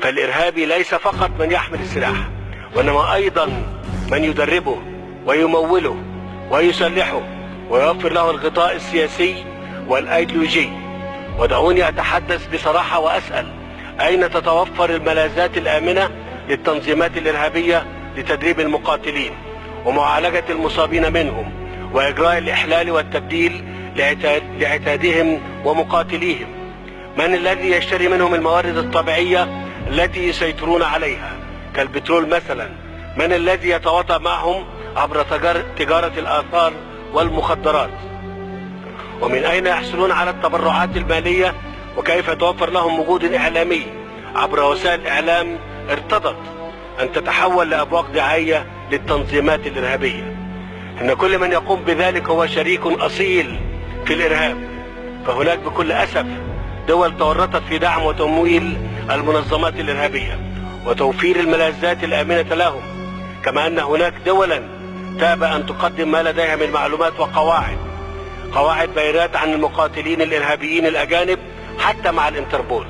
فالإرهابي ليس فقط من يحمل السلاح، وإنما أيضا من يدربه ويموله ويسلحه ويوفر له الغطاء السياسي والأيديولوجي. ودعوني أتحدث بصراحة وأسأل: أين تتوفر الملاذات الآمنة للتنظيمات الإرهابية لتدريب المقاتلين ومعالجة المصابين منهم وإجراء الإحلال والتبديل لعتادهم ومقاتليهم؟ من الذي يشتري منهم الموارد الطبيعية التي يسيطرون عليها كالبترول مثلا؟ من الذي يتواطأ معهم عبر تجارة الآثار والمخدرات؟ ومن أين يحصلون على التبرعات المالية؟ وكيف يتوفر لهم وجود إعلامي عبر وسائل إعلام ارتضت أن تتحول لأبواق دعاية للتنظيمات الإرهابية؟ إن كل من يقوم بذلك هو شريك أصيل في الإرهاب. فهناك بكل أسف دول تورطت في دعم وتمويل المنظمات الإرهابية وتوفير الملاذات الآمنة لهم، كما أن هناك دولا تابى أن تقدم ما لديها من معلومات وقواعد بيانات عن المقاتلين الإرهابيين الأجانب حتى مع الانتربول.